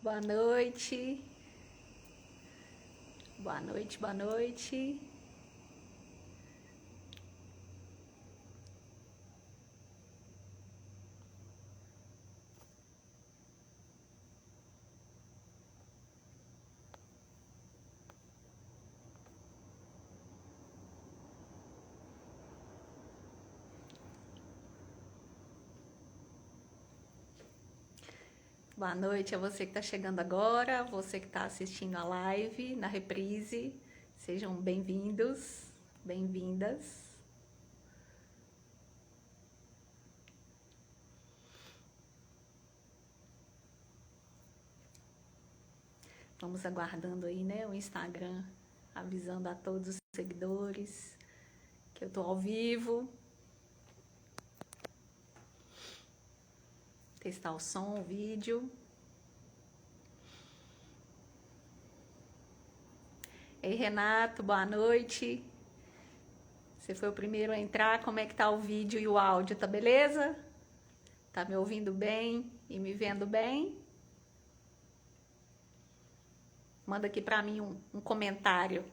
Boa noite. Boa noite, boa noite. Boa noite a você que está chegando agora, você que está assistindo a live na reprise. Sejam bem-vindos, bem-vindas. Vamos aguardando aí, né, o Instagram avisando a todos os seguidores que eu tô ao vivo. Testar o som, o vídeo. Ei, Renato, boa noite. Você foi o primeiro a entrar, como é que tá o vídeo e o áudio, tá beleza? Tá me ouvindo bem e me vendo bem? Manda aqui pra mim um comentário.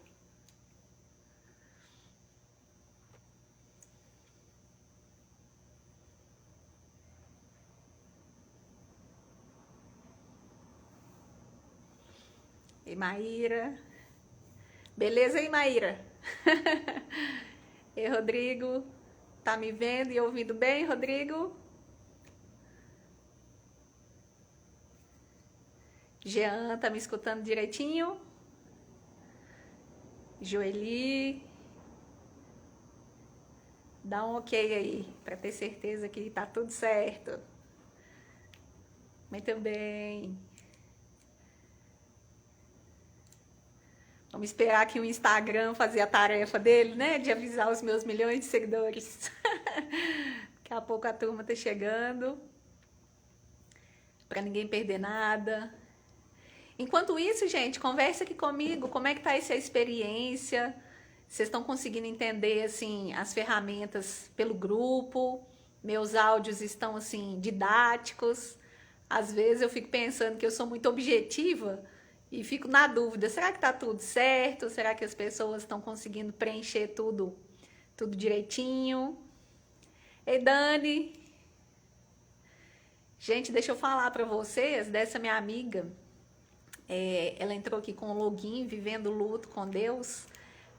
Ei, Maíra. Beleza, hein, Maíra? Ei, Rodrigo. Tá me vendo e ouvindo bem, Rodrigo? Jean, tá me escutando direitinho? Joeli. Dá um ok aí, pra ter certeza que tá tudo certo. Muito bem. Vamos esperar aqui o Instagram fazer a tarefa dele, né? De avisar os meus milhões de seguidores. Daqui a pouco a turma tá chegando. Pra ninguém perder nada. Enquanto isso, gente, conversa aqui comigo. Como é que tá essa experiência? Vocês estão conseguindo entender, assim, as ferramentas pelo grupo? Meus áudios estão, assim, didáticos. Às vezes eu fico pensando que eu sou muito objetiva e fico na dúvida, será que tá tudo certo? Será que as pessoas estão conseguindo preencher tudo direitinho? Ei, Dani! Gente, deixa eu falar para vocês dessa minha amiga. Ela entrou aqui com o login Vivendo o Luto com Deus.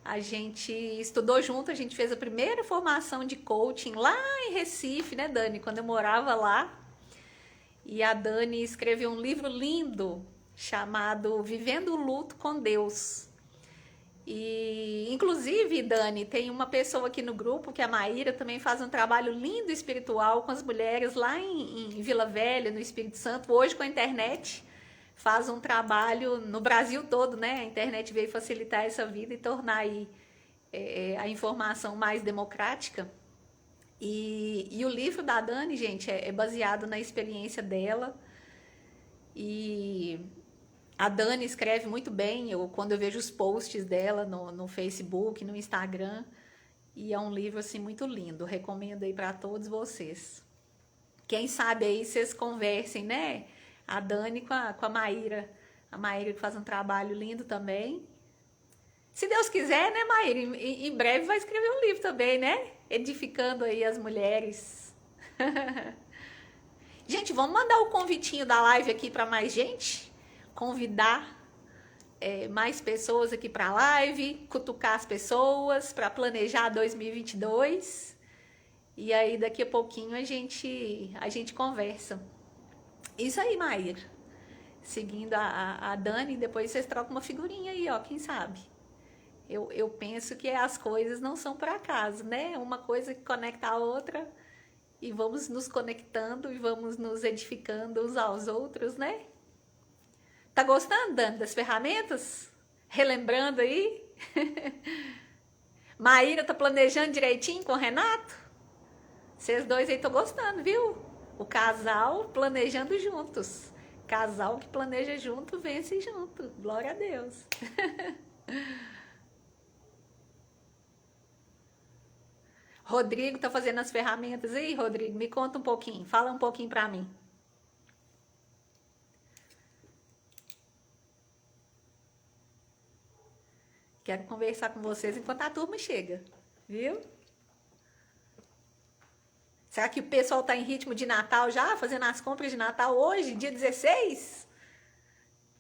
A gente estudou junto, a gente fez a primeira formação de coaching lá em Recife, né, Dani? Quando eu morava lá. E a Dani escreveu um livro lindo chamado Vivendo o Luto com Deus. E, inclusive, Dani, tem uma pessoa aqui no grupo, que é a Maíra, também faz um trabalho lindo espiritual com as mulheres lá em Vila Velha, no Espírito Santo, hoje com a internet. Faz um trabalho no Brasil todo, né? A internet veio facilitar essa vida e tornar aí a informação mais democrática. E o livro da Dani, gente, é baseado na experiência dela. E a Dani escreve muito bem, quando eu vejo os posts dela no Facebook, no Instagram, e é um livro assim muito lindo, recomendo aí para todos vocês. Quem sabe aí vocês conversem, né? A Dani com a Maíra, a Maíra que faz um trabalho lindo também. Se Deus quiser, né, Maíra? Em breve vai escrever um livro também, né? Edificando aí as mulheres. Gente, vamos mandar o convitinho da live aqui para mais gente? Convidar mais pessoas aqui para a live, cutucar as pessoas para planejar 2022. E aí daqui a pouquinho a gente conversa. Isso aí, Maíra. Seguindo a Dani, depois vocês trocam uma figurinha aí, ó, quem sabe. Eu penso que as coisas não são por acaso, né? Uma coisa que conecta a outra e vamos nos conectando e vamos nos edificando uns aos outros, né? Tá gostando, Dani, das ferramentas? Relembrando aí? Maíra tá planejando direitinho com o Renato? Vocês dois aí estão gostando, viu? O casal planejando juntos. Casal que planeja junto, vence junto. Glória a Deus. Rodrigo tá fazendo as ferramentas aí, Rodrigo? Me conta um pouquinho. Fala um pouquinho pra mim. Quero conversar com vocês enquanto a turma chega, viu? Será que o pessoal tá em ritmo de Natal já, fazendo as compras de Natal hoje, dia 16?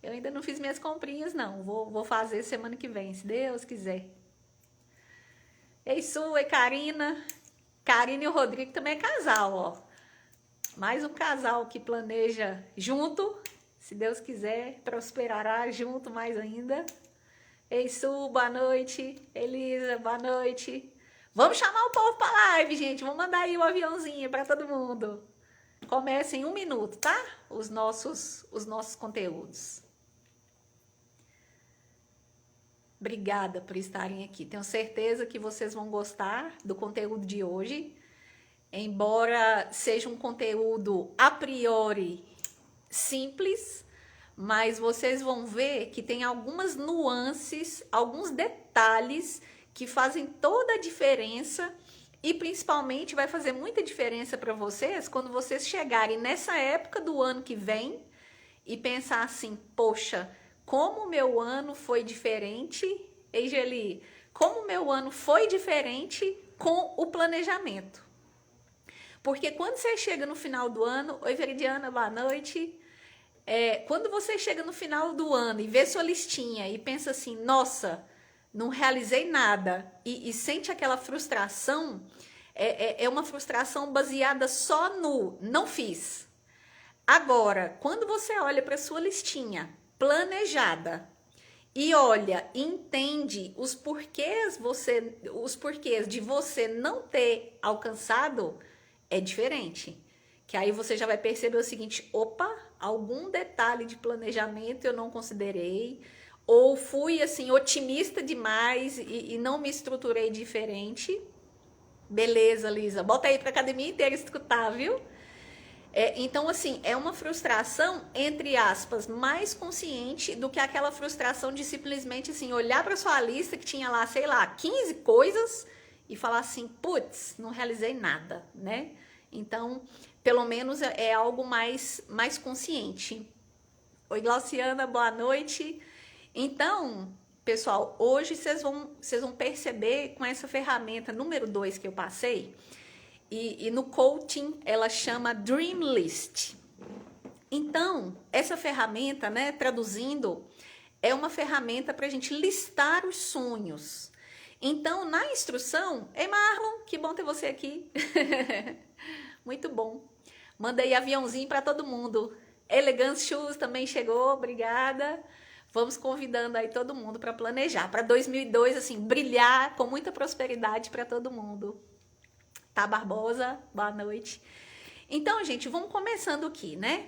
Eu ainda não fiz minhas comprinhas, não. Vou fazer semana que vem, se Deus quiser. Ei, Su, ei, Karina. Karina e o Rodrigo também é casal, ó. Mais um casal que planeja junto. Se Deus quiser, prosperará junto mais ainda. Ei, Su, boa noite. Elisa, boa noite. Vamos chamar o povo para live, gente. Vamos mandar aí o aviãozinho para todo mundo. Começa em 1 minuto, tá? Os nossos conteúdos. Obrigada por estarem aqui. Tenho certeza que vocês vão gostar do conteúdo de hoje. Embora seja um conteúdo a priori simples, mas vocês vão ver que tem algumas nuances, alguns detalhes que fazem toda a diferença e principalmente vai fazer muita diferença para vocês quando vocês chegarem nessa época do ano que vem e pensar assim, poxa, como o meu ano foi diferente, Eigeli, como o meu ano foi diferente com o planejamento. Porque quando você chega no final do ano, oi Veridiana, boa noite, quando você chega no final do ano e vê sua listinha e pensa assim, nossa, não realizei nada e sente aquela frustração, é uma frustração baseada só no não fiz. Agora, quando você olha para sua listinha planejada e olha, entende os porquês de você não ter alcançado, é diferente. Que aí você já vai perceber o seguinte, opa, algum detalhe de planejamento eu não considerei, ou fui assim otimista demais e não me estruturei diferente. Beleza, Lisa, bota aí para a academia inteira escutar, viu? Então, assim, é uma frustração, entre aspas, mais consciente do que aquela frustração de simplesmente, assim, olhar para sua lista que tinha lá, sei lá, 15 coisas e falar assim, putz, não realizei nada, né? Então, pelo menos é algo mais consciente. Oi, Glauciana, boa noite. Então, pessoal, hoje vocês vão perceber com essa ferramenta número 2 que eu passei, e no coaching ela chama Dream List. Então, essa ferramenta, né, traduzindo, é uma ferramenta para a gente listar os sonhos. Então, na instrução, ei Marlon, que bom ter você aqui. Muito bom. Manda aí aviãozinho para todo mundo. Elegance Shoes também chegou, obrigada. Vamos convidando aí todo mundo para planejar. Para 2002, assim, brilhar com muita prosperidade para todo mundo. Tá, Barbosa? Boa noite. Então, gente, vamos começando aqui, né?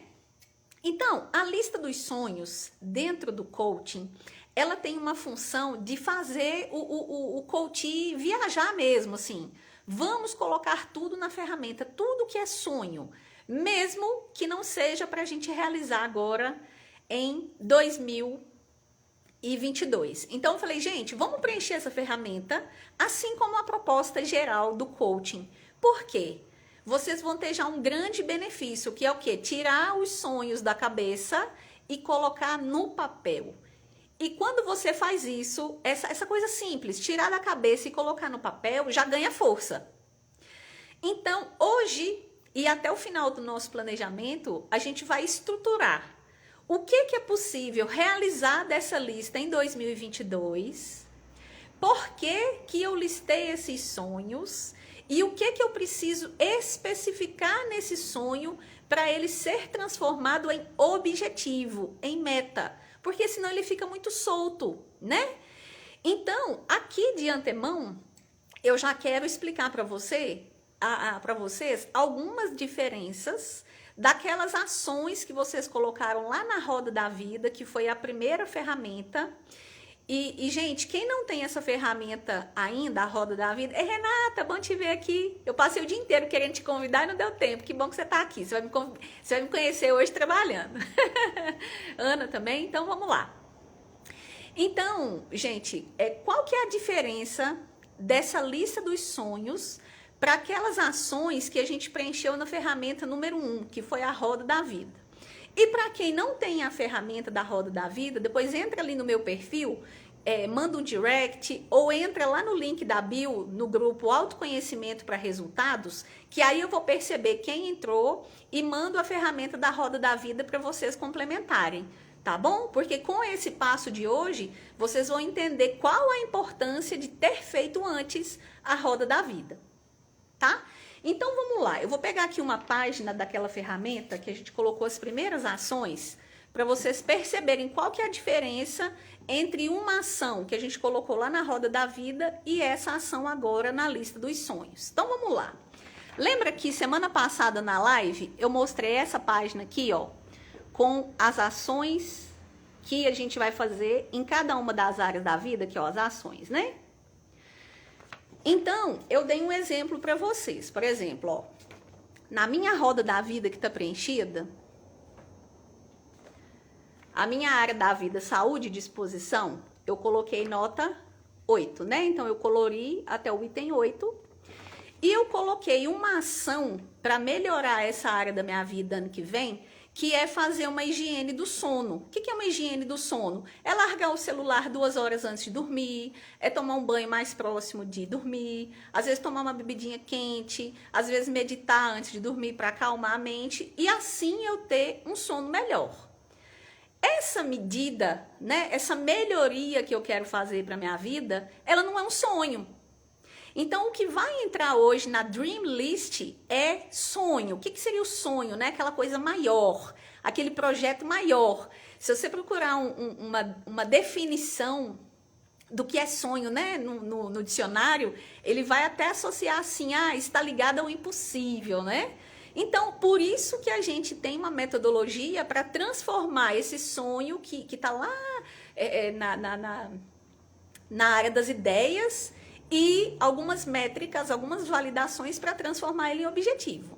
Então, a lista dos sonhos dentro do coaching, ela tem uma função de fazer o coach viajar mesmo, assim. Vamos colocar tudo na ferramenta, tudo que é sonho, mesmo que não seja para a gente realizar agora em 2022. Então, eu falei, gente, vamos preencher essa ferramenta, assim como a proposta geral do coaching. Por quê? Vocês vão ter já um grande benefício, que é o quê? Tirar os sonhos da cabeça e colocar no papel. E quando você faz isso, essa coisa simples, tirar da cabeça e colocar no papel, já ganha força. Então, hoje e até o final do nosso planejamento, a gente vai estruturar o que é possível realizar dessa lista em 2022, por que eu listei esses sonhos e o que eu preciso especificar nesse sonho para ele ser transformado em objetivo, em meta, porque senão ele fica muito solto, né? Então, aqui de antemão, eu já quero explicar para vocês algumas diferenças daquelas ações que vocês colocaram lá na roda da vida, que foi a primeira ferramenta. E, gente, quem não tem essa ferramenta ainda, a roda da vida, Renata, bom te ver aqui. Eu passei o dia inteiro querendo te convidar e não deu tempo. Que bom que você está aqui. Você vai me conhecer hoje trabalhando. Ana também, então vamos lá. Então, gente, qual que é a diferença dessa lista dos sonhos para aquelas ações que a gente preencheu na ferramenta número 1, que foi a roda da vida? E para quem não tem a ferramenta da roda da vida, depois entra ali no meu perfil, manda um direct ou entra lá no link da bio, no grupo Autoconhecimento para Resultados, que aí eu vou perceber quem entrou e mando a ferramenta da Roda da Vida para vocês complementarem, tá bom? Porque com esse passo de hoje, vocês vão entender qual a importância de ter feito antes a Roda da Vida, tá? Então vamos lá, eu vou pegar aqui uma página daquela ferramenta que a gente colocou as primeiras ações, para vocês perceberem qual que é a diferença entre uma ação que a gente colocou lá na Roda da Vida e essa ação agora na lista dos sonhos. Então vamos lá. Lembra que semana passada na live eu mostrei essa página aqui, ó, com as ações que a gente vai fazer em cada uma das áreas da vida, que ó, as ações, né? Então, eu dei um exemplo para vocês. Por exemplo, ó, na minha Roda da Vida que está preenchida, a minha área da vida, saúde e disposição, eu coloquei nota 8, né? Então, eu colori até o item 8. E eu coloquei uma ação para melhorar essa área da minha vida ano que vem, que é fazer uma higiene do sono. O que é uma higiene do sono? É largar o celular 2 horas antes de dormir, é tomar um banho mais próximo de dormir, às vezes tomar uma bebidinha quente, às vezes meditar antes de dormir para acalmar a mente e assim eu ter um sono melhor. Essa medida, né, essa melhoria que eu quero fazer para minha vida, ela não é um sonho. Então, o que vai entrar hoje na Dream List é sonho. O que seria o sonho, né? Aquela coisa maior, aquele projeto maior. Se você procurar uma definição do que é sonho, né, no dicionário, ele vai até associar assim, está ligado ao impossível, né? Então, por isso que a gente tem uma metodologia para transformar esse sonho que está lá na área das ideias e algumas métricas, algumas validações para transformar ele em objetivo.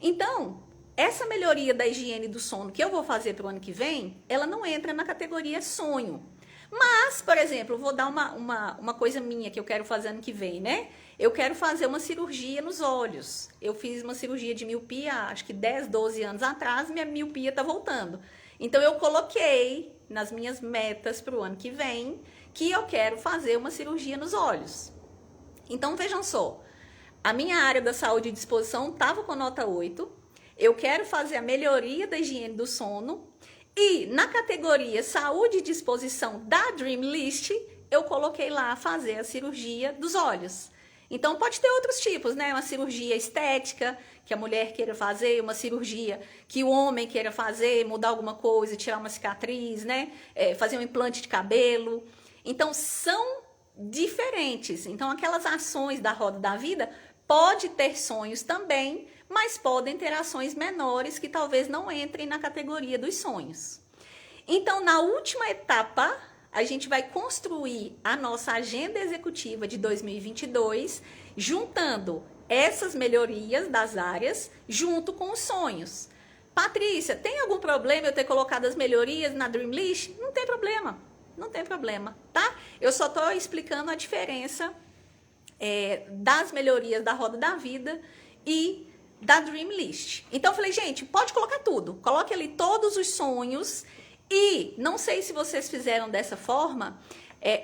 Então, essa melhoria da higiene do sono que eu vou fazer para o ano que vem, ela não entra na categoria sonho. Mas, por exemplo, eu vou dar uma coisa minha que eu quero fazer ano que vem, né? Eu quero fazer uma cirurgia nos olhos. Eu fiz uma cirurgia de miopia, acho que 10, 12 anos atrás, minha miopia tá voltando. Então, eu coloquei nas minhas metas para o ano que vem que eu quero fazer uma cirurgia nos olhos. Então, vejam só, a minha área da saúde e disposição estava com nota 8, eu quero fazer a melhoria da higiene do sono e na categoria saúde e disposição da Dream List, eu coloquei lá fazer a cirurgia dos olhos. Então, pode ter outros tipos, né? Uma cirurgia estética, que a mulher queira fazer, uma cirurgia que o homem queira fazer, mudar alguma coisa, tirar uma cicatriz, né? Fazer um implante de cabelo. Então, são diferentes. Então, aquelas ações da Roda da Vida pode ter sonhos também, mas podem ter ações menores que talvez não entrem na categoria dos sonhos. Então, na última etapa, a gente vai construir a nossa agenda executiva de 2022, juntando essas melhorias das áreas junto com os sonhos. Patrícia, tem algum problema eu ter colocado as melhorias na Dream List? Não tem problema. Não tem problema, tá? Eu só estou explicando a diferença das melhorias da Roda da Vida e da Dream List. Então, eu falei, gente, pode colocar tudo. Coloque ali todos os sonhos e, não sei se vocês fizeram dessa forma,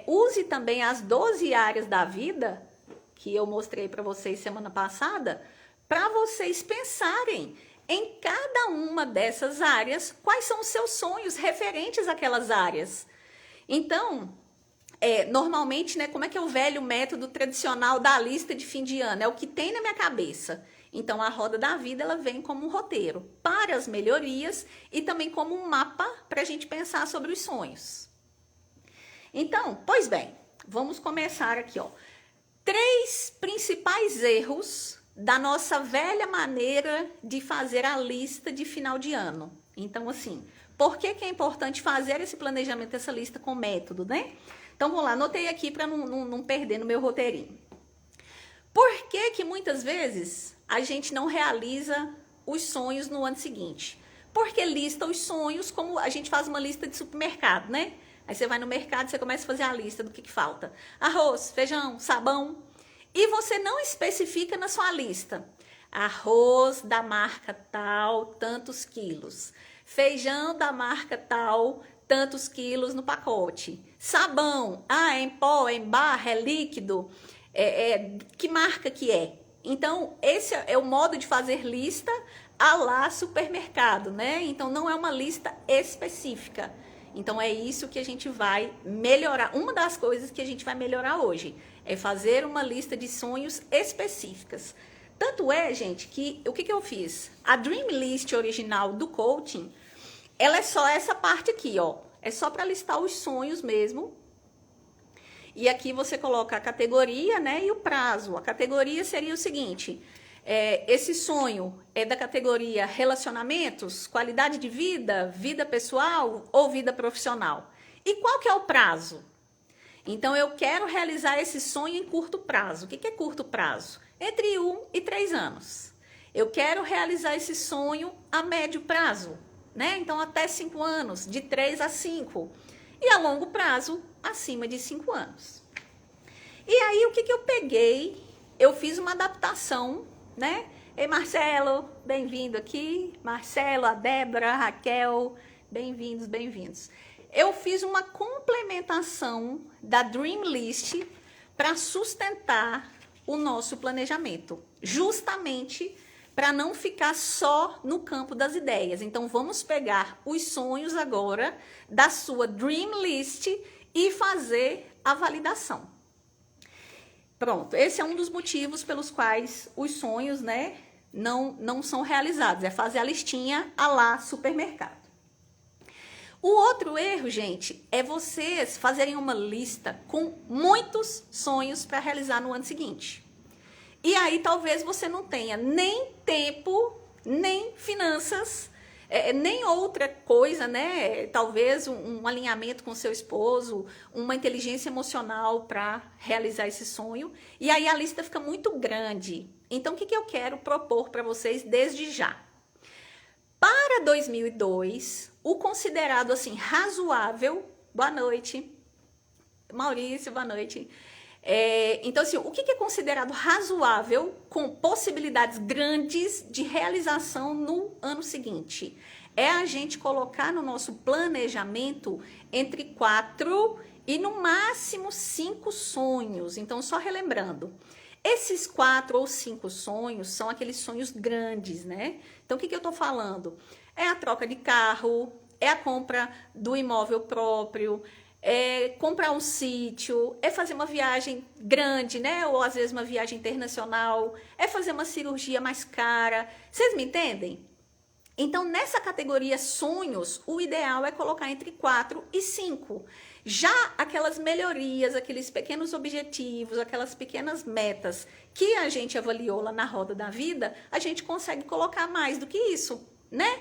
use também as 12 áreas da vida, que eu mostrei para vocês semana passada, para vocês pensarem em cada uma dessas áreas, quais são os seus sonhos referentes àquelas áreas. Então, normalmente, né, como é que é o velho método tradicional da lista de fim de ano? É o que tem na minha cabeça. Então, a Roda da Vida, ela vem como um roteiro para as melhorias e também como um mapa para a gente pensar sobre os sonhos. Então, pois bem, vamos começar aqui, ó. 3 principais erros da nossa velha maneira de fazer a lista de final de ano. Então, assim, por que é importante fazer esse planejamento, essa lista com método, né? Então, vamos lá, anotei aqui para não perder no meu roteirinho. Por que muitas vezes a gente não realiza os sonhos no ano seguinte? Porque lista os sonhos como a gente faz uma lista de supermercado, né? Aí você vai no mercado e você começa a fazer a lista do que falta. Arroz, feijão, sabão. E você não especifica na sua lista. Arroz da marca tal, tantos quilos. Feijão da marca tal, tantos quilos no pacote. Sabão, é em pó, é em barra, é líquido, que marca que é? Então, esse é o modo de fazer lista à la supermercado, né? Então, não é uma lista específica. Então, é isso que a gente vai melhorar. Uma das coisas que a gente vai melhorar hoje é fazer uma lista de sonhos específicas. Tanto é, gente, que o que eu fiz? A Dream List original do coaching, ela é só essa parte aqui, ó. É só para listar os sonhos mesmo. E aqui você coloca a categoria, né, e o prazo. A categoria seria o seguinte: esse sonho é da categoria relacionamentos, qualidade de vida, vida pessoal ou vida profissional. E qual que é o prazo? Então, eu quero realizar esse sonho em curto prazo. O que é curto prazo? Entre 1 e 3 anos. Eu quero realizar esse sonho a médio prazo, né? Então, até 5 anos, de 3 a 5. E a longo prazo, acima de 5 anos. E aí, o que eu peguei? Eu fiz uma adaptação, né? Ei, Marcelo, bem-vindo aqui. Marcelo, a Débora, a Raquel, bem-vindos, bem-vindos. Eu fiz uma complementação da Dream List para sustentar o nosso planejamento, justamente para não ficar só no campo das ideias. Então, vamos pegar os sonhos agora da sua Dream List e fazer a validação. Pronto, esse é um dos motivos pelos quais os sonhos, né, não são realizados. É fazer a listinha à la supermercado. O outro erro, gente, é vocês fazerem uma lista com muitos sonhos para realizar no ano seguinte. E aí talvez você não tenha nem tempo, nem finanças, nem outra coisa, né? Talvez um alinhamento com seu esposo, uma inteligência emocional para realizar esse sonho. E aí a lista fica muito grande. Então, o que eu quero propor para vocês desde já? Para 2002, o considerado assim razoável, boa noite, Maurício, boa noite. Então, assim, o que é considerado razoável com possibilidades grandes de realização no ano seguinte? É a gente colocar no nosso planejamento entre 4 e no máximo 5 sonhos. Então, só relembrando, esses 4 ou 5 sonhos são aqueles sonhos grandes, né? Então, o que eu estou falando? É a troca de carro, é a compra do imóvel próprio, é comprar um sítio, é fazer uma viagem grande, né? Ou às vezes uma viagem internacional, é fazer uma cirurgia mais cara. Vocês me entendem? Então, nessa categoria sonhos, o ideal é colocar entre 4 e 5. Já aquelas melhorias, aqueles pequenos objetivos, aquelas pequenas metas que a gente avaliou lá na roda da vida, a gente consegue colocar mais do que isso, né?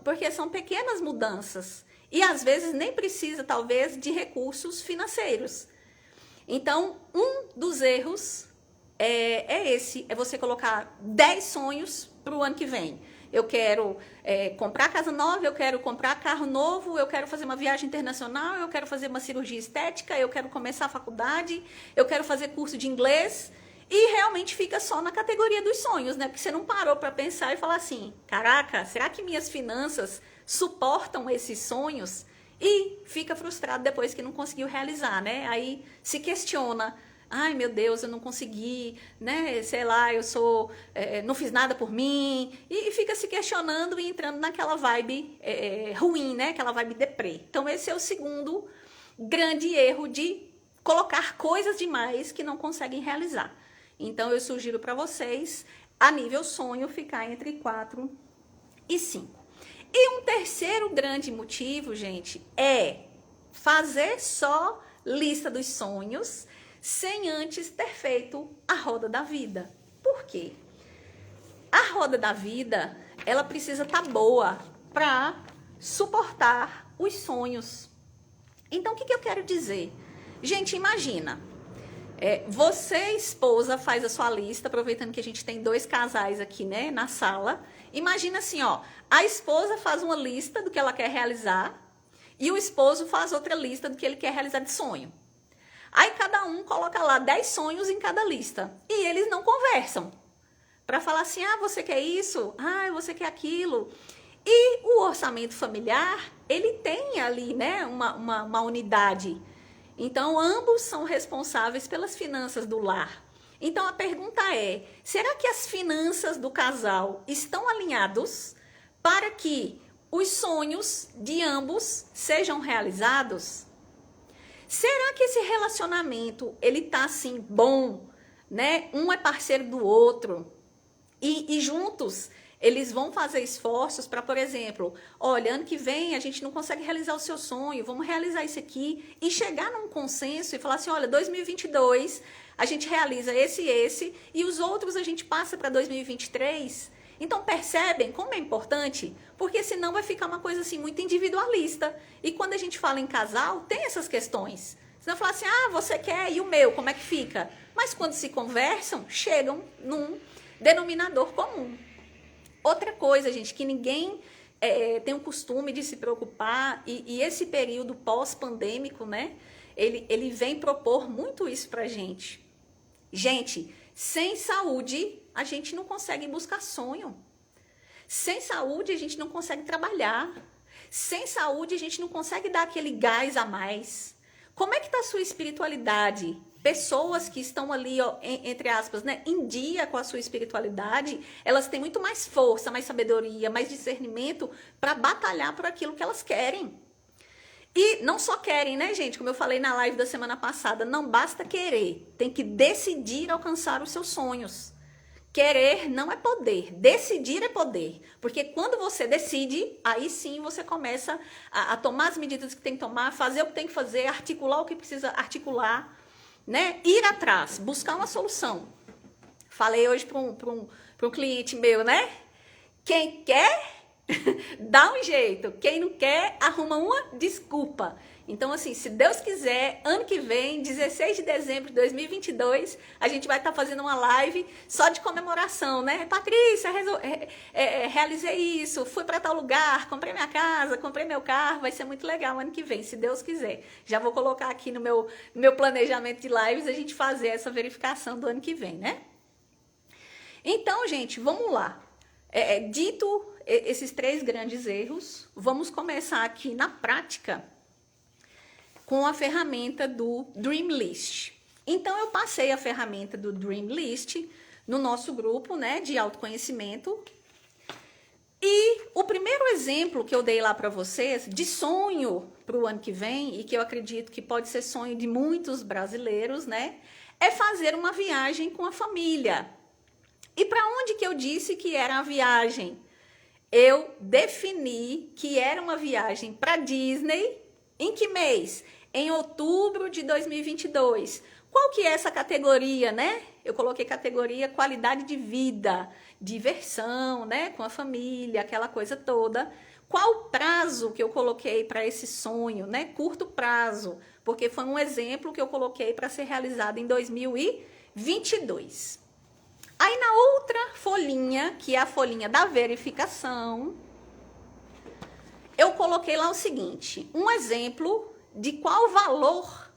Porque são pequenas mudanças. E às vezes nem precisa, talvez, de recursos financeiros. Então, um dos erros é esse, é você colocar 10 sonhos para o ano que vem. Eu quero comprar casa nova, eu quero comprar carro novo, eu quero fazer uma viagem internacional, eu quero fazer uma cirurgia estética, eu quero começar a faculdade, eu quero fazer curso de inglês. E realmente fica só na categoria dos sonhos, né? Porque você não parou para pensar e falar assim, caraca, será que minhas finanças suportam esses sonhos? E fica frustrado depois que não conseguiu realizar, né? Aí se questiona, ai meu Deus, eu não consegui, né? Sei lá, não fiz nada por mim. E fica se questionando e entrando naquela vibe ruim, né? Aquela vibe deprê. Então esse é o segundo grande erro de colocar coisas demais que não conseguem realizar. Então eu sugiro para vocês, a nível sonho, ficar entre 4 e 5. E um terceiro grande motivo, gente, é fazer só lista dos sonhos sem antes ter feito a roda da vida. Por quê? A roda da vida, ela precisa estar boa para suportar os sonhos. Então, o que eu quero dizer? Gente, imagina, você, esposa, faz a sua lista, aproveitando que a gente tem 2 casais aqui, né, na sala. Imagina assim, ó, a esposa faz uma lista do que ela quer realizar e o esposo faz outra lista do que ele quer realizar de sonho. Aí cada um coloca lá 10 sonhos em cada lista e eles não conversam para falar assim, você quer isso? Você quer aquilo? E o orçamento familiar, ele tem ali, né, uma unidade. Então, ambos são responsáveis pelas finanças do lar. Então, a pergunta é, será que as finanças do casal estão alinhados para que os sonhos de ambos sejam realizados? Será que esse relacionamento, ele tá assim, bom, né? Um é parceiro do outro e juntos eles vão fazer esforços para, por exemplo, olha, ano que vem a gente não consegue realizar o seu sonho, vamos realizar isso aqui e chegar num consenso e falar assim, olha, 2022 a gente realiza esse e os outros a gente passa para 2023. Então percebem como é importante? Porque senão vai ficar uma coisa assim muito individualista. E quando a gente fala em casal, tem essas questões. Senão fala assim, ah, você quer e o meu, como é que fica? Mas quando se conversam, chegam num denominador comum. Outra coisa, gente, que ninguém tem o costume de se preocupar, e esse período pós-pandêmico, né, ele vem propor muito isso pra gente. Gente, sem saúde, a gente não consegue buscar sonho. Sem saúde, a gente não consegue trabalhar. Sem saúde, a gente não consegue dar aquele gás a mais. Como é que tá a sua espiritualidade? Pessoas que estão ali, ó, entre aspas, né, em dia com a sua espiritualidade, elas têm muito mais força, mais sabedoria, mais discernimento para batalhar por aquilo que elas querem. E não só querem, né, gente? Como eu falei na live da semana passada, não basta querer, tem que decidir alcançar os seus sonhos. Querer não é poder, decidir é poder. Porque quando você decide, aí sim você começa a tomar as medidas que tem que tomar, fazer o que tem que fazer, articular o que precisa articular, né? Ir atrás, buscar uma solução. Falei hoje para um cliente meu, né? Quem quer, dá um jeito. Quem não quer, arruma uma desculpa. Então, assim, se Deus quiser, ano que vem, 16 de dezembro de 2022, a gente vai estar fazendo uma live só de comemoração, né? Patrícia, realizei isso, fui para tal lugar, comprei minha casa, comprei meu carro, vai ser muito legal ano que vem, se Deus quiser. Já vou colocar aqui no meu planejamento de lives a gente fazer essa verificação do ano que vem, né? Então, gente, vamos lá. Dito esses 3 grandes erros, vamos começar aqui na prática com a ferramenta do Dream List. Então, eu passei a ferramenta do Dream List no nosso grupo, né, de autoconhecimento. E o primeiro exemplo que eu dei lá para vocês, de sonho para o ano que vem, e que eu acredito que pode ser sonho de muitos brasileiros, né, é fazer uma viagem com a família. E para onde que eu disse que era a viagem? Eu defini que era uma viagem para Disney. Em que mês? Em outubro de 2022. Qual que é essa categoria, né? Eu coloquei categoria qualidade de vida, diversão, né? Com a família, aquela coisa toda. Qual o prazo que eu coloquei para esse sonho, né? Curto prazo, porque foi um exemplo que eu coloquei para ser realizado em 2022. Aí na outra folhinha, que é a folhinha da verificação, eu coloquei lá o seguinte, um exemplo de qual valor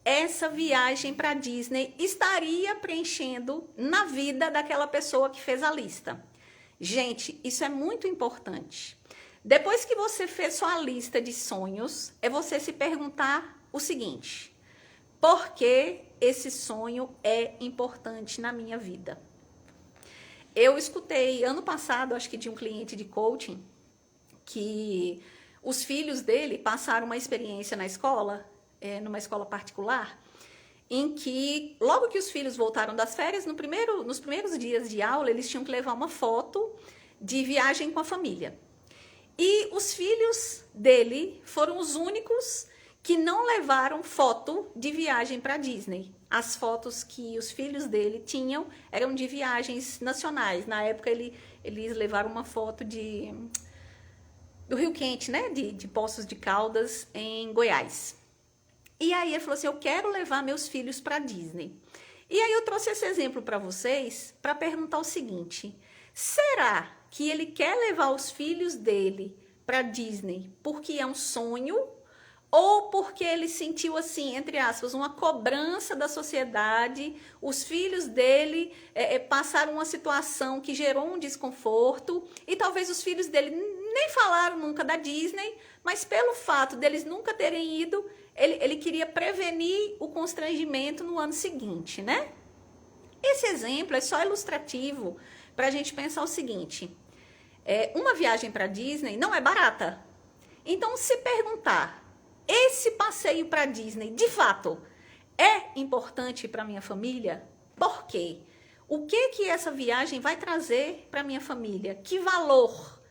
essa viagem para Disney estaria preenchendo na vida daquela pessoa que fez a lista. Gente, isso é muito importante. Depois que você fez sua lista de sonhos, é você se perguntar o seguinte: por que esse sonho é importante na minha vida? Eu escutei ano passado, acho que de um cliente de coaching, que os filhos dele passaram uma experiência na escola, numa escola particular, em que logo que os filhos voltaram das férias, nos primeiros dias de aula, eles tinham que levar uma foto de viagem com a família. E os filhos dele foram os únicos que não levaram foto de viagem para Disney. As fotos que os filhos dele tinham eram de viagens nacionais. Na época, eles levaram uma foto do Rio Quente, né? De Poços de Caldas, em Goiás. E aí ele falou assim, eu quero levar meus filhos para Disney. E aí eu trouxe esse exemplo para vocês para perguntar o seguinte: será que ele quer levar os filhos dele para Disney porque é um sonho ou porque ele sentiu assim, entre aspas, uma cobrança da sociedade, os filhos dele passaram uma situação que gerou um desconforto e talvez os filhos dele nem falaram nunca da Disney, mas pelo fato deles nunca terem ido, ele queria prevenir o constrangimento no ano seguinte, né? Esse exemplo é só ilustrativo para a gente pensar o seguinte: uma viagem para Disney não é barata. Então, se perguntar, esse passeio para Disney, de fato, é importante para minha família? Por quê? O que essa viagem vai trazer para minha família? Que valor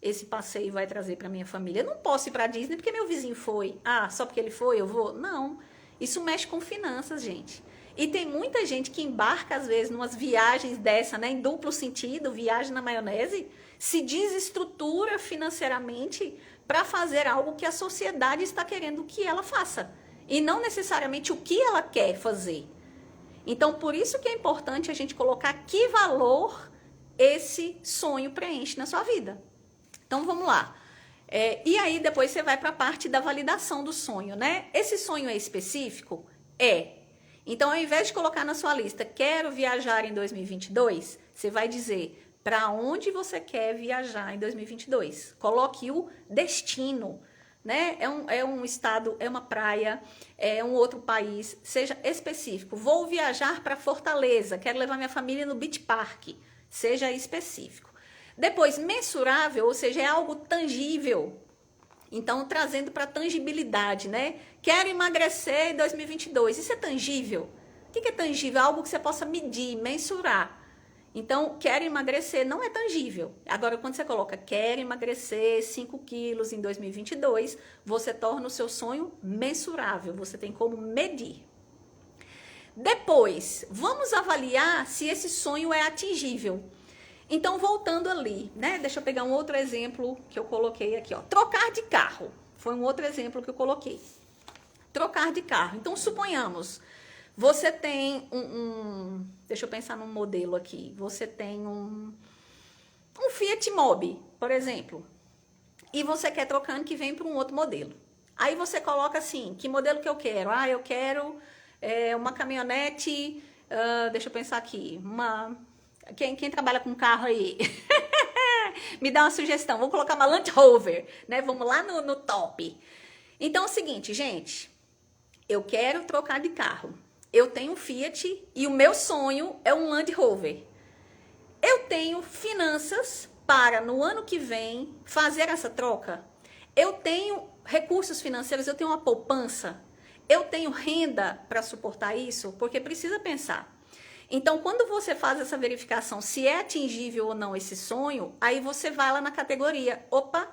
esse passeio vai trazer para minha família? Eu não posso ir para Disney porque meu vizinho foi. Ah, só porque ele foi eu vou? Não. Isso mexe com finanças, gente. E tem muita gente que embarca, às vezes, numas viagens dessa, né, em duplo sentido, viagem na maionese, se desestrutura financeiramente para fazer algo que a sociedade está querendo que ela faça. E não necessariamente o que ela quer fazer. Então, por isso que é importante a gente colocar que valor esse sonho preenche na sua vida. Então, vamos lá. E aí, depois você vai para a parte da validação do sonho, né? Esse sonho é específico? É. Então, ao invés de colocar na sua lista, quero viajar em 2022, você vai dizer para onde você quer viajar em 2022. Coloque o destino, né? É um estado, é uma praia, é um outro país, seja específico. Vou viajar para Fortaleza, quero levar minha família no Beach Park, seja específico. Depois, mensurável, ou seja, é algo tangível. Então, trazendo para tangibilidade, né? Quero emagrecer em 2022. Isso é tangível? O que é tangível? Algo que você possa medir, mensurar. Então, quero emagrecer não é tangível. Agora, quando você coloca quero emagrecer 5 quilos em 2022, você torna o seu sonho mensurável. Você tem como medir. Depois, vamos avaliar se esse sonho é atingível. Então, voltando ali, né? Deixa eu pegar um outro exemplo que eu coloquei aqui, ó. Trocar de carro. Foi um outro exemplo que eu coloquei. Trocar de carro. Então, suponhamos, você tem deixa eu pensar num modelo aqui. Você tem um Fiat Mobi, por exemplo. E você quer trocar ano que vem para um outro modelo. Aí você coloca assim, que modelo que eu quero? Ah, eu quero uma caminhonete, deixa eu pensar aqui, Quem trabalha com carro aí? Me dá uma sugestão. Vamos colocar uma Land Rover, né? Vamos lá no top. Então é o seguinte, gente. Eu quero trocar de carro. Eu tenho um Fiat e o meu sonho é um Land Rover. Eu tenho finanças para, no ano que vem, fazer essa troca? Eu tenho recursos financeiros, eu tenho uma poupança? Eu tenho renda para suportar isso? Porque precisa pensar. Então, quando você faz essa verificação se é atingível ou não esse sonho, aí você vai lá na categoria, opa,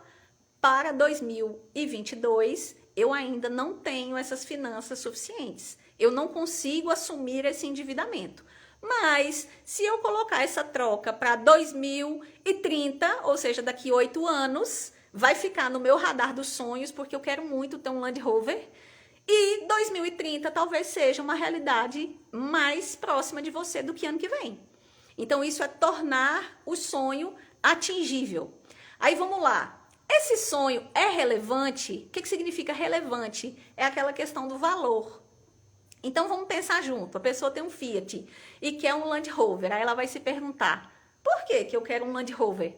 para 2022, eu ainda não tenho essas finanças suficientes. Eu não consigo assumir esse endividamento. Mas, se eu colocar essa troca para 2030, ou seja, daqui 8 anos, vai ficar no meu radar dos sonhos, porque eu quero muito ter um Land Rover. E 2030 talvez seja uma realidade mais próxima de você do que ano que vem. Então, isso é tornar o sonho atingível. Aí, vamos lá. Esse sonho é relevante? O que significa relevante? É aquela questão do valor. Então, vamos pensar junto. A pessoa tem um Fiat e quer um Land Rover. Aí ela vai se perguntar, por que eu quero um Land Rover?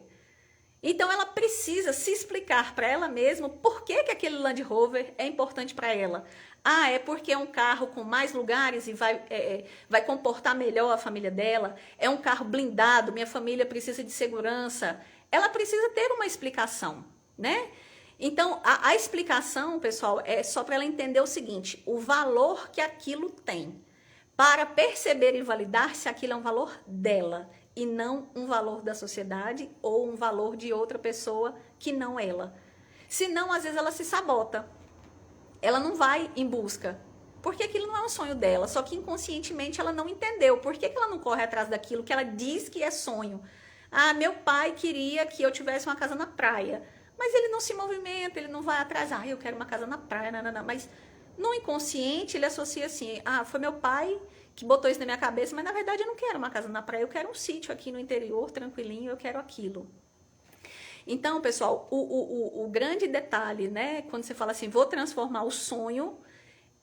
Então, ela precisa se explicar para ela mesma por que aquele Land Rover é importante para ela. Ah, é porque é um carro com mais lugares e vai comportar melhor a família dela. É um carro blindado, minha família precisa de segurança. Ela precisa ter uma explicação, né? Então, a explicação, pessoal, é só para ela entender o seguinte, o valor que aquilo tem. Para perceber e validar se aquilo é um valor dela e não um valor da sociedade ou um valor de outra pessoa que não ela. Senão, às vezes, ela se sabota. Ela não vai em busca. Porque aquilo não é um sonho dela, só que inconscientemente ela não entendeu. Por que ela não corre atrás daquilo que ela diz que é sonho? Ah, meu pai queria que eu tivesse uma casa na praia. Mas ele não se movimenta, ele não vai atrás. Ah, eu quero uma casa na praia, não. Mas no inconsciente ele associa assim, ah, foi meu pai que botou isso na minha cabeça, mas na verdade eu não quero uma casa na praia, eu quero um sítio aqui no interior, tranquilinho, eu quero aquilo. Então, pessoal, o grande detalhe, né, quando você fala assim, vou transformar o sonho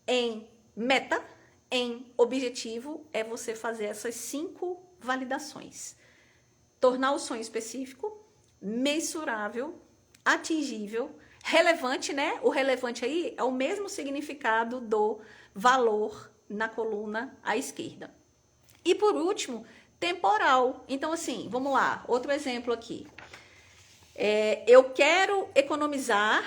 em meta, em objetivo, é você fazer essas 5 validações. Tornar o sonho específico, mensurável, atingível, relevante, né? O relevante aí é o mesmo significado do valor na coluna à esquerda. E por último, temporal. Então, assim, vamos lá, outro exemplo aqui. Eu quero economizar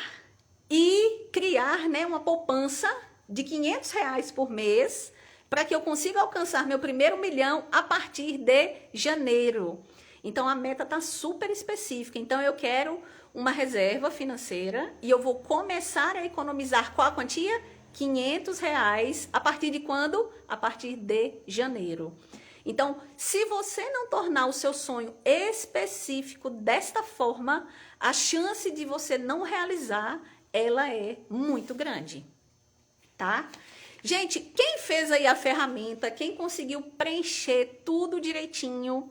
e criar, né, uma poupança de R$ 500 por mês para que eu consiga alcançar meu primeiro milhão a partir de janeiro. Então, a meta está super específica. Então, eu quero uma reserva financeira e eu vou começar a economizar qual a quantia? R$ 500. A partir de quando? A partir de janeiro. Então, se você não tornar o seu sonho específico desta forma, a chance de você não realizar, ela é muito grande, tá? Gente, quem fez aí a ferramenta, quem conseguiu preencher tudo direitinho,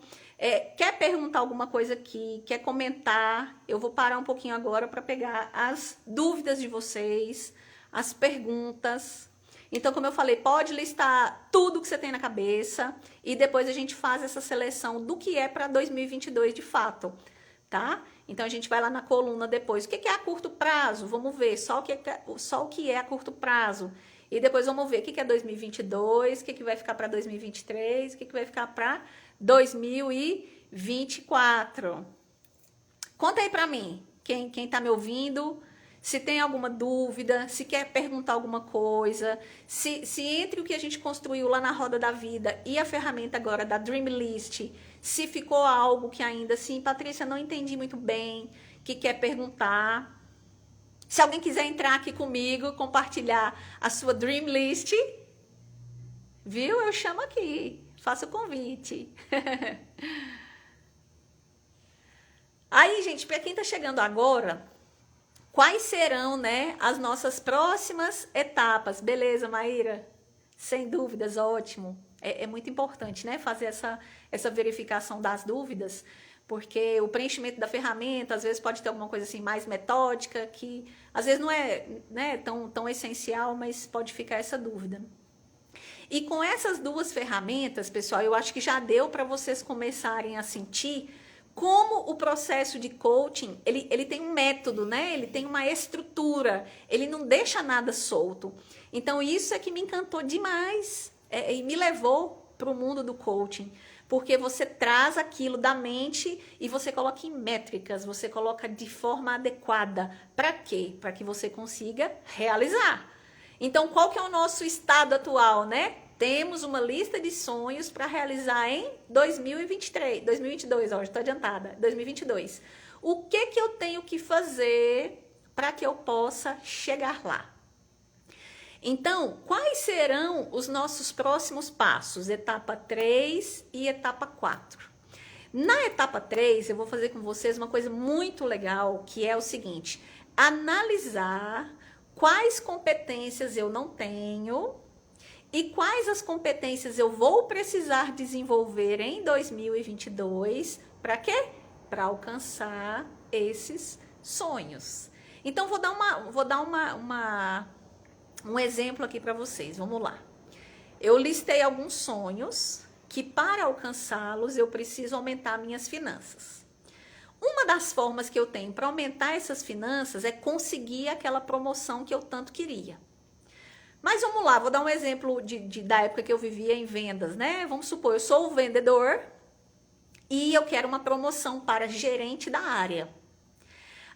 quer perguntar alguma coisa aqui, quer comentar, eu vou parar um pouquinho agora para pegar as dúvidas de vocês, as perguntas. Então, como eu falei, pode listar tudo que você tem na cabeça e depois a gente faz essa seleção do que é para 2022 de fato, tá? Então, a gente vai lá na coluna depois. O que é a curto prazo? Vamos ver só o que é a curto prazo. E depois vamos ver o que é 2022, o que vai ficar para 2023, o que vai ficar para 2024. Conta aí para mim, quem tá me ouvindo, se tem alguma dúvida, se quer perguntar alguma coisa, se entre o que a gente construiu lá na Roda da Vida e a ferramenta agora da Dream List, se ficou algo que ainda assim, Patrícia, não entendi muito bem, que quer perguntar. Se alguém quiser entrar aqui comigo, compartilhar a sua Dream List, viu? Eu chamo aqui, faço o convite. Aí, gente, para quem tá chegando agora, quais serão, né, as nossas próximas etapas? Beleza, Maíra? Sem dúvidas, ótimo. É muito importante, né, fazer essa verificação das dúvidas, porque o preenchimento da ferramenta, às vezes pode ter alguma coisa assim mais metódica, que às vezes não é, né, tão essencial, mas pode ficar essa dúvida. E com essas duas ferramentas, pessoal, eu acho que já deu para vocês começarem a sentir como o processo de coaching, ele tem um método, né? Ele tem uma estrutura, ele não deixa nada solto. Então, isso é que me encantou demais e me levou para o mundo do coaching, porque você traz aquilo da mente e você coloca em métricas, você coloca de forma adequada. Para quê? Para que você consiga realizar. Então, qual que é o nosso estado atual, né? Temos uma lista de sonhos para realizar em 2022, ó, estou adiantada, 2022. O que eu tenho que fazer para que eu possa chegar lá? Então, quais serão os nossos próximos passos? Etapa 3 e etapa 4. Na etapa 3, eu vou fazer com vocês uma coisa muito legal, que é o seguinte: analisar quais competências eu não tenho e quais as competências eu vou precisar desenvolver em 2022, para quê? Para alcançar esses sonhos. Então, vou dar um exemplo aqui para vocês, vamos lá. Eu listei alguns sonhos que, para alcançá-los, eu preciso aumentar minhas finanças. Uma das formas que eu tenho para aumentar essas finanças é conseguir aquela promoção que eu tanto queria. Mas vamos lá, vou dar um exemplo da época que eu vivia em vendas, né? Vamos supor, eu sou o vendedor e eu quero uma promoção para gerente da área.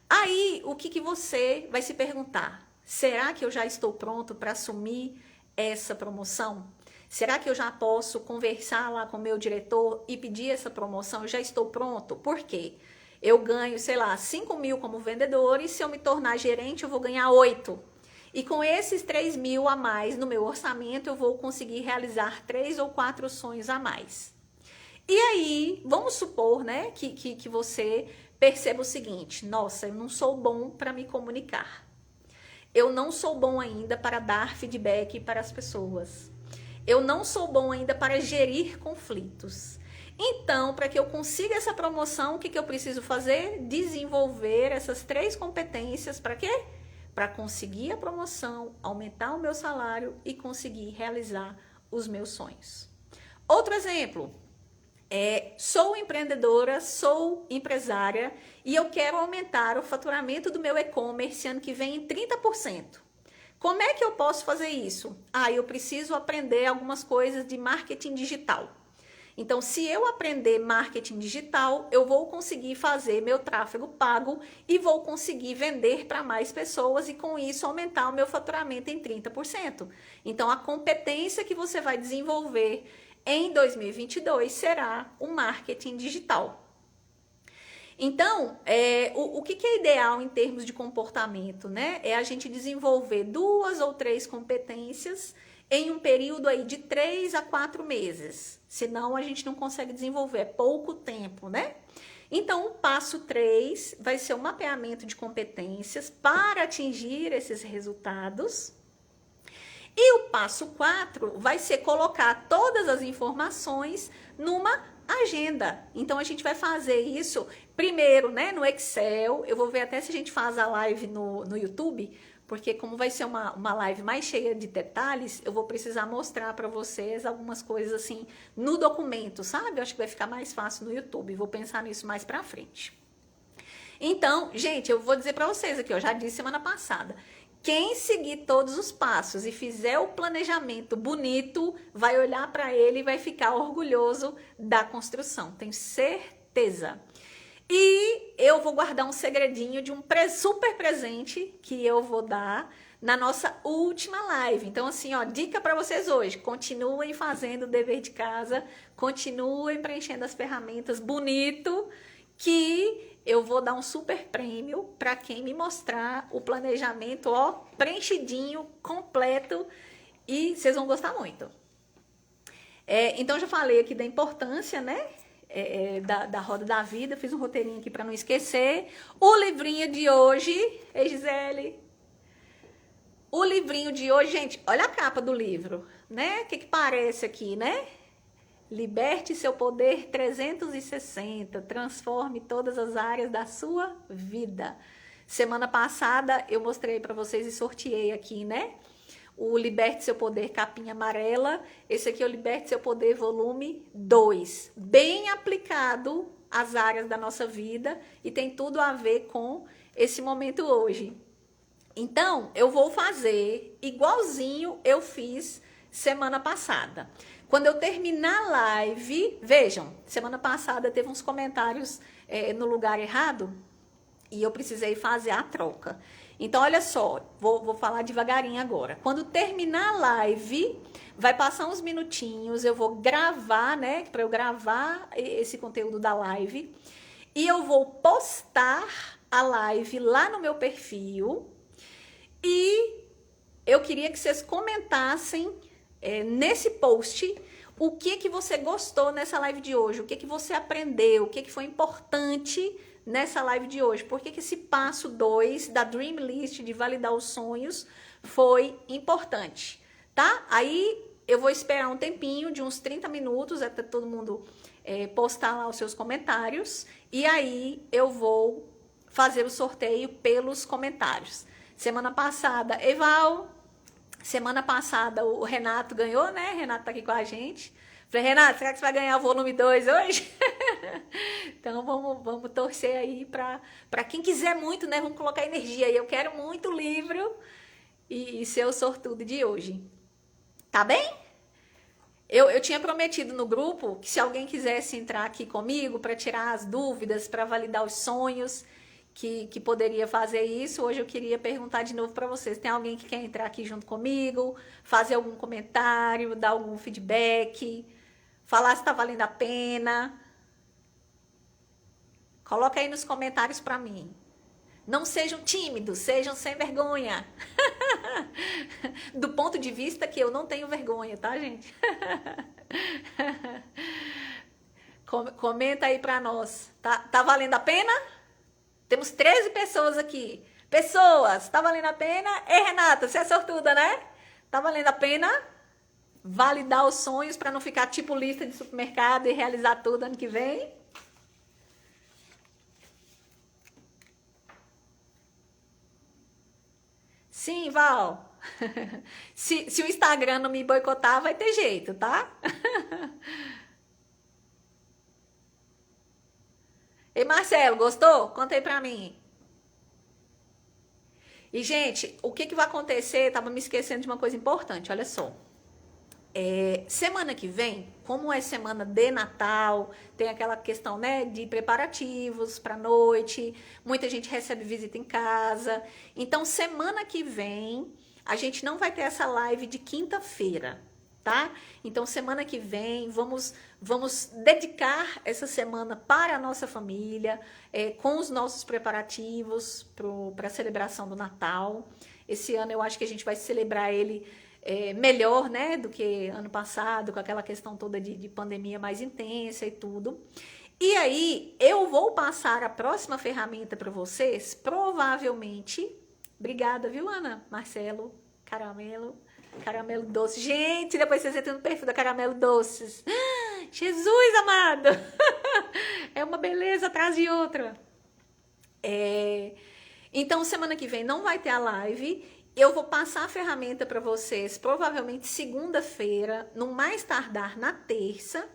Aí, o que você vai se perguntar? Será que eu já estou pronto para assumir essa promoção? Será que eu já posso conversar lá com o meu diretor e pedir essa promoção? Eu já estou pronto? Por quê? Eu ganho, sei lá, 5 mil como vendedor e se eu me tornar gerente eu vou ganhar 8. E com esses 3 mil a mais no meu orçamento, eu vou conseguir realizar 3 ou 4 sonhos a mais. E aí, vamos supor, né, que você perceba o seguinte: nossa, eu não sou bom para me comunicar. Eu não sou bom ainda para dar feedback para as pessoas. Eu não sou bom ainda para gerir conflitos. Então, para que eu consiga essa promoção, o que eu preciso fazer? Desenvolver essas 3 competências para quê? Para conseguir a promoção, aumentar o meu salário e conseguir realizar os meus sonhos. Outro exemplo, Sou empreendedora, sou empresária e eu quero aumentar o faturamento do meu e-commerce ano que vem em 30%. Como é que eu posso fazer isso? Eu preciso aprender algumas coisas de marketing digital. Então, se eu aprender marketing digital, eu vou conseguir fazer meu tráfego pago e vou conseguir vender para mais pessoas e com isso aumentar o meu faturamento em 30%. Então, a competência que você vai desenvolver em 2022 será o marketing digital. Então, o que é ideal em termos de comportamento, né? É a gente desenvolver 2 ou 3 competências em um período aí de 3 a 4 meses. Senão, a gente não consegue desenvolver, é pouco tempo, né? Então, o passo 3 vai ser o mapeamento de competências para atingir esses resultados. E o passo 4 vai ser colocar todas as informações numa agenda. Então, a gente vai fazer isso primeiro, né, no Excel. Eu vou ver até se a gente faz a live no YouTube, porque como vai ser uma live mais cheia de detalhes, eu vou precisar mostrar para vocês algumas coisas assim no documento, sabe? Eu acho que vai ficar mais fácil no YouTube. Vou pensar nisso mais para frente. Então, gente, eu vou dizer para vocês aqui, eu já disse semana passada. Quem seguir todos os passos e fizer o planejamento bonito, vai olhar para ele e vai ficar orgulhoso da construção, tenho certeza. E eu vou guardar um segredinho de um super presente que eu vou dar na nossa última live. Então, assim, ó, dica para vocês hoje: continuem fazendo o dever de casa, continuem preenchendo as ferramentas bonito, que eu vou dar um super prêmio para quem me mostrar o planejamento, ó, preenchidinho, completo, e vocês vão gostar muito. Então, já falei aqui da importância, né, da roda da vida, fiz um roteirinho aqui para não esquecer. O livrinho de hoje, ei, Gisele, o livrinho de hoje, gente, olha a capa do livro, né, o que parece aqui, né? Liberte seu poder 360, transforme todas as áreas da sua vida. Semana passada eu mostrei para vocês e sorteei aqui, né? O Liberte seu poder capinha amarela. Esse aqui é o Liberte seu poder volume 2. Bem aplicado às áreas da nossa vida e tem tudo a ver com esse momento hoje. Então, eu vou fazer igualzinho eu fiz semana passada. Quando eu terminar a live, vejam, semana passada teve uns comentários no lugar errado e eu precisei fazer a troca. Então, olha só, vou falar devagarinho agora. Quando terminar a live, vai passar uns minutinhos, eu vou gravar, né, para eu gravar esse conteúdo da live e eu vou postar a live lá no meu perfil e eu queria que vocês comentassem nesse post o que você gostou nessa live de hoje, o que você aprendeu, o que foi importante nessa live de hoje, por que esse passo 2 da Dream List de validar os sonhos foi importante, tá? Aí eu vou esperar um tempinho de uns 30 minutos até todo mundo postar lá os seus comentários e aí eu vou fazer o sorteio pelos comentários. Semana passada, Eval, semana passada o Renato ganhou, né? Renato tá aqui com a gente. Falei, Renato, será que você vai ganhar o volume 2 hoje? Então vamos torcer aí para quem quiser muito, né? Vamos colocar energia aí. Eu quero muito o livro e ser o sortudo de hoje. Tá bem? Eu tinha prometido no grupo que se alguém quisesse entrar aqui comigo para tirar as dúvidas, para validar os sonhos, que poderia fazer isso. Hoje eu queria perguntar de novo para vocês. Tem alguém que quer entrar aqui junto comigo, fazer algum comentário, dar algum feedback, falar se está valendo a pena? Coloca aí nos comentários para mim. Não sejam tímidos, sejam sem vergonha. Do ponto de vista que eu não tenho vergonha, tá, gente? Comenta aí para nós. Tá valendo a pena? Temos 13 pessoas aqui. Pessoas, tá valendo a pena? Ei, Renata, você é sortuda, né? Tá valendo a pena validar os sonhos para não ficar tipo lista de supermercado e realizar tudo ano que vem? Sim, Val. Se o Instagram não me boicotar, vai ter jeito, tá? Ei, Marcelo, gostou? Conta aí pra mim. E, gente, o que que vai acontecer? Tava me esquecendo de uma coisa importante, olha só. Semana que vem, como é semana de Natal, tem aquela questão, né, de preparativos para noite, muita gente recebe visita em casa. Então, semana que vem, a gente não vai ter essa live de quinta-feira, tá? Então, semana que vem, vamos dedicar essa semana para a nossa família, com os nossos preparativos para a celebração do Natal. Esse ano eu acho que a gente vai celebrar ele melhor, né, do que ano passado, com aquela questão toda de pandemia mais intensa e tudo. E aí, eu vou passar a próxima ferramenta para vocês, provavelmente. Obrigada, viu, Ana? Marcelo, caramelo doce. Gente, depois vocês entram no perfil da Caramelo Doces. Jesus amado! É uma beleza atrás de outra. Então, semana que vem não vai ter a live. Eu vou passar a ferramenta para vocês, provavelmente segunda-feira, no mais tardar na terça.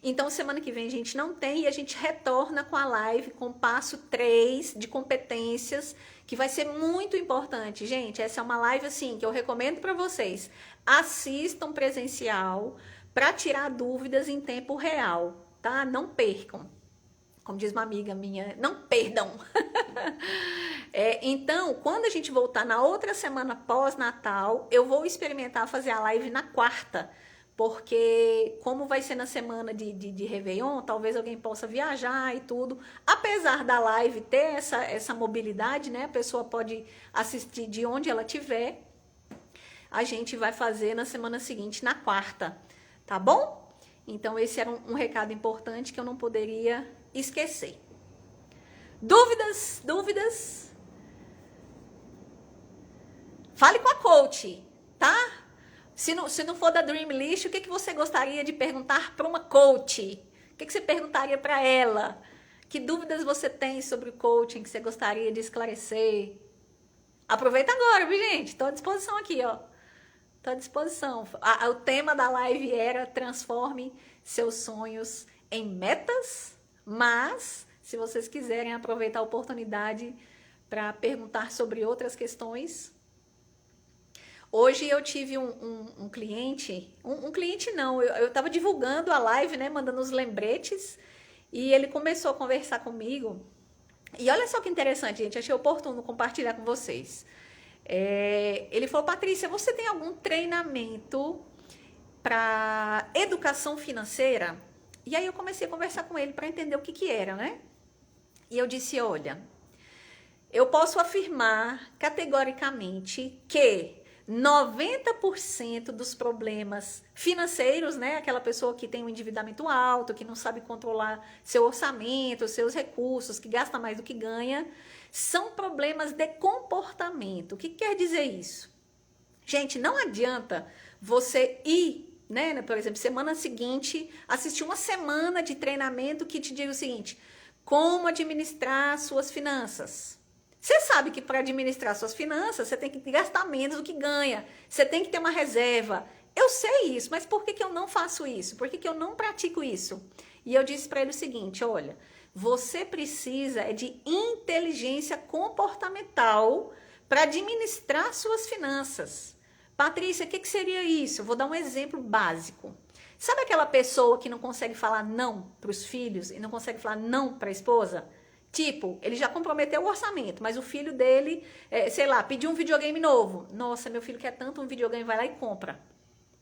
Então, semana que vem a gente não tem e a gente retorna com a live com o passo 3 de competências, que vai ser muito importante. Gente, essa é uma live assim que eu recomendo para vocês. Assistam presencial para tirar dúvidas em tempo real, tá? Não percam. Como diz uma amiga minha, não perdam. Então, quando a gente voltar na outra semana pós-Natal, eu vou experimentar fazer a live na quarta, porque como vai ser na semana de Réveillon, talvez alguém possa viajar e tudo. Apesar da live ter essa mobilidade, né? A pessoa pode assistir de onde ela estiver. A gente vai fazer na semana seguinte, na quarta, tá bom? Então, esse era um recado importante que eu não poderia esquecer. Dúvidas? Dúvidas? Fale com a coach, tá? Se não for da Dream List, o que você gostaria de perguntar para uma coach? O que você perguntaria para ela? Que dúvidas você tem sobre o coaching que você gostaria de esclarecer? Aproveita agora, viu, gente? Estou à disposição aqui, ó. Estou à disposição. O tema da live era transforme seus sonhos em metas, mas se vocês quiserem aproveitar a oportunidade para perguntar sobre outras questões. Hoje eu tive um cliente, um cliente não, eu estava divulgando a live, né, mandando os lembretes, e ele começou a conversar comigo. E olha só que interessante, gente, achei oportuno compartilhar com vocês. Ele falou, Patrícia, você tem algum treinamento para educação financeira? E aí eu comecei a conversar com ele para entender o que era, né? E eu disse, olha, eu posso afirmar categoricamente que 90% dos problemas financeiros, né? Aquela pessoa que tem um endividamento alto, que não sabe controlar seu orçamento, seus recursos, que gasta mais do que ganha, são problemas de comportamento. O que quer dizer isso? Gente, não adianta você ir, né? Por exemplo, semana seguinte, assistir uma semana de treinamento que te diga o seguinte: como administrar suas finanças. Você sabe que para administrar suas finanças, você tem que gastar menos do que ganha. Você tem que ter uma reserva. Eu sei isso, mas por que eu não faço isso? Por que eu não pratico isso? E eu disse para ele o seguinte, olha, você precisa de inteligência comportamental para administrar suas finanças. Patrícia, o que seria isso? Eu vou dar um exemplo básico. Sabe aquela pessoa que não consegue falar não para os filhos e não consegue falar não para a esposa? Tipo, ele já comprometeu o orçamento, mas o filho dele, sei lá, pediu um videogame novo. Nossa, meu filho quer tanto um videogame, vai lá e compra.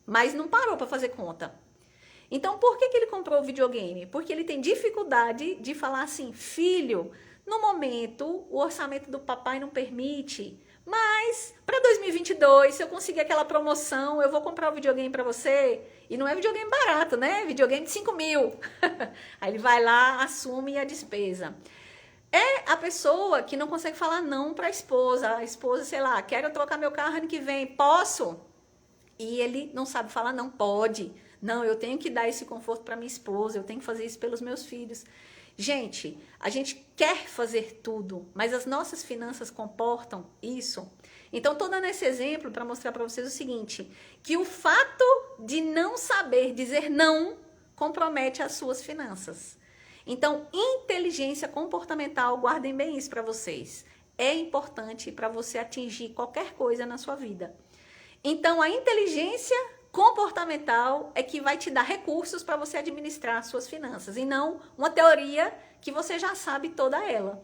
Mas não parou para fazer conta. Então, por que ele comprou o videogame? Porque ele tem dificuldade de falar assim, filho, no momento, o orçamento do papai não permite, mas para 2022, se eu conseguir aquela promoção, eu vou comprar o videogame para você. E não é videogame barato, né? Videogame de 5 mil. Aí ele vai lá, assume a despesa. É a pessoa que não consegue falar não para a esposa. A esposa, sei lá, quero trocar meu carro ano que vem, posso? E ele não sabe falar não, pode. Não, eu tenho que dar esse conforto para minha esposa, eu tenho que fazer isso pelos meus filhos. Gente, a gente quer fazer tudo, mas as nossas finanças comportam isso. Então, estou dando esse exemplo para mostrar para vocês o seguinte, que o fato de não saber dizer não compromete as suas finanças. Então, inteligência comportamental, guardem bem isso para vocês. É importante para você atingir qualquer coisa na sua vida. Então, a inteligência comportamental é que vai te dar recursos para você administrar suas finanças, e não uma teoria que você já sabe toda ela.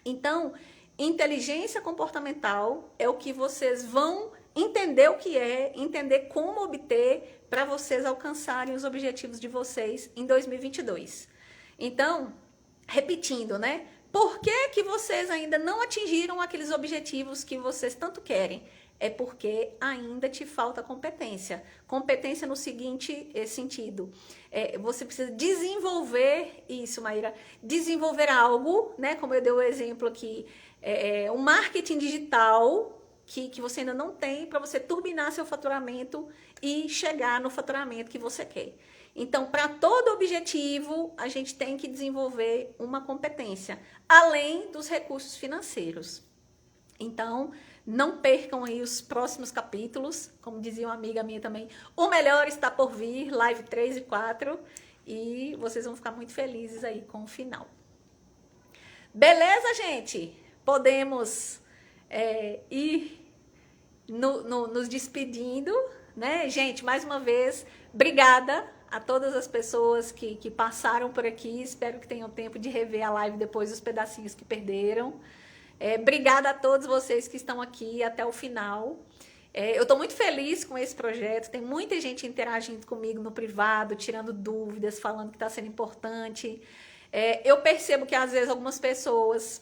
Então, inteligência comportamental é o que vocês vão entender o que é, entender como obter para vocês alcançarem os objetivos de vocês em 2022. Então, repetindo, né? Por que vocês ainda não atingiram aqueles objetivos que vocês tanto querem? É porque ainda te falta competência. Competência no seguinte sentido. Você precisa desenvolver isso, Maíra. Desenvolver algo, né? Como eu dei o exemplo aqui, um marketing digital que você ainda não tem para você turbinar seu faturamento e chegar no faturamento que você quer. Então, para todo objetivo, a gente tem que desenvolver uma competência, além dos recursos financeiros. Então, não percam aí os próximos capítulos, como dizia uma amiga minha também, o melhor está por vir, live 3 e 4, e vocês vão ficar muito felizes aí com o final. Beleza, gente? Podemos ir nos despedindo, né? Gente, mais uma vez, obrigada a todas as pessoas que passaram por aqui. Espero que tenham tempo de rever a live depois dos pedacinhos que perderam. Obrigada a todos vocês que estão aqui até o final. Eu estou muito feliz com esse projeto. Tem muita gente interagindo comigo no privado, tirando dúvidas, falando que está sendo importante. Eu percebo que às vezes algumas pessoas...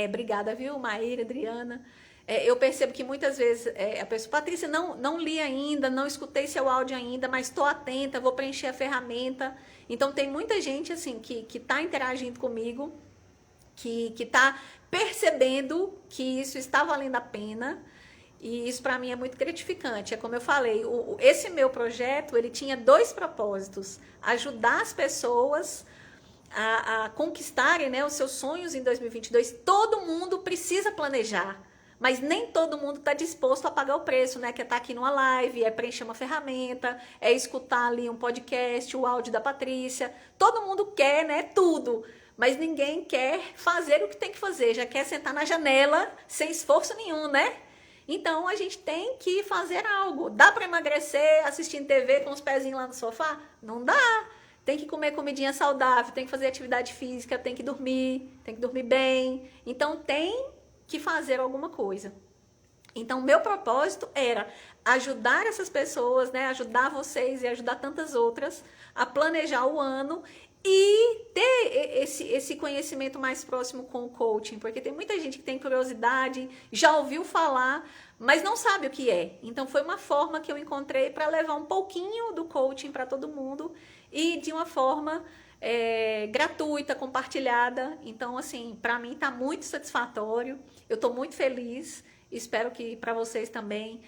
obrigada, viu, Maíra, Adriana? Eu percebo que muitas vezes a pessoa, Patrícia, não li ainda, não escutei seu áudio ainda, mas estou atenta, vou preencher a ferramenta. Então, tem muita gente assim que está interagindo comigo, que está percebendo que isso está valendo a pena, e isso para mim é muito gratificante. É como eu falei, esse meu projeto, ele tinha 2 propósitos: ajudar as pessoas a conquistarem, né, os seus sonhos em 2022. Todo mundo precisa planejar, mas nem todo mundo está disposto a pagar o preço, né? Que é estar aqui numa live, preencher uma ferramenta, escutar ali um podcast, o áudio da Patrícia. Todo mundo quer, né? Tudo. Mas ninguém quer fazer o que tem que fazer. Já quer sentar na janela sem esforço nenhum, né? Então, a gente tem que fazer algo. Dá para emagrecer assistindo TV com os pezinhos lá no sofá? Não dá. Tem que comer comidinha saudável, tem que fazer atividade física, tem que dormir bem. Então, tem que fazer alguma coisa. Então, meu propósito era ajudar essas pessoas, né, ajudar vocês e ajudar tantas outras a planejar o ano e ter esse conhecimento mais próximo com o coaching, porque tem muita gente que tem curiosidade, já ouviu falar, mas não sabe o que é. Então, foi uma forma que eu encontrei para levar um pouquinho do coaching para todo mundo e de uma forma gratuita, compartilhada. Então, assim, para mim está muito satisfatório. Eu estou muito feliz. Espero que para vocês também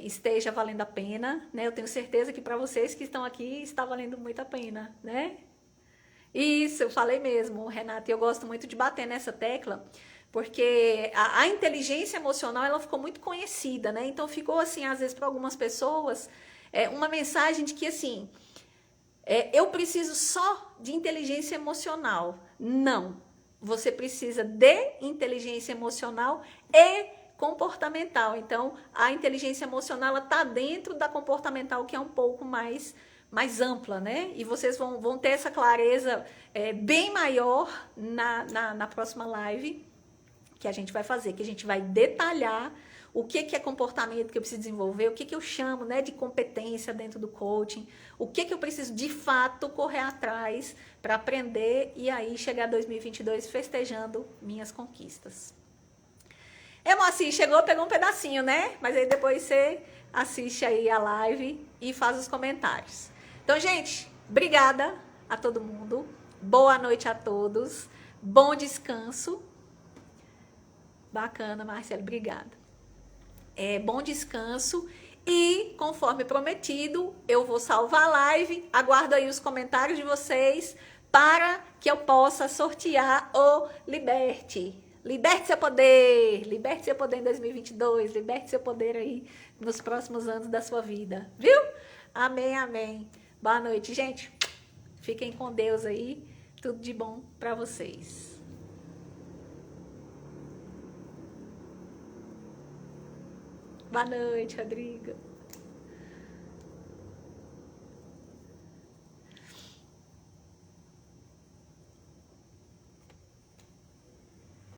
esteja valendo a pena, né? Eu tenho certeza que para vocês que estão aqui está valendo muito a pena, né? Isso, eu falei mesmo, Renata. E eu gosto muito de bater nessa tecla, porque a inteligência emocional ela ficou muito conhecida, né? Então ficou assim, às vezes, para algumas pessoas, uma mensagem de que assim... eu preciso só de inteligência emocional. Não. Você precisa de inteligência emocional e comportamental. Então, a inteligência emocional está dentro da comportamental, que é um pouco mais ampla, né? E vocês vão ter essa clareza bem maior na próxima live que a gente vai fazer, que a gente vai detalhar o que é comportamento que eu preciso desenvolver, o que eu chamo, né, de competência dentro do coaching, o que eu preciso de fato correr atrás para aprender e aí chegar a 2022 festejando minhas conquistas. Moacir, chegou, pegou um pedacinho, né? Mas aí depois você assiste aí a live e faz os comentários. Então, gente, obrigada a todo mundo. Boa noite a todos. Bom descanso. Bacana, Marcelo, obrigada. Bom descanso e, conforme prometido, eu vou salvar a live, aguardo aí os comentários de vocês para que eu possa sortear o Liberte. Liberte seu poder em 2022, liberte seu poder aí nos próximos anos da sua vida, viu? Amém, amém. Boa noite, gente. Fiquem com Deus aí. Tudo de bom para vocês. Boa noite, Rodrigo.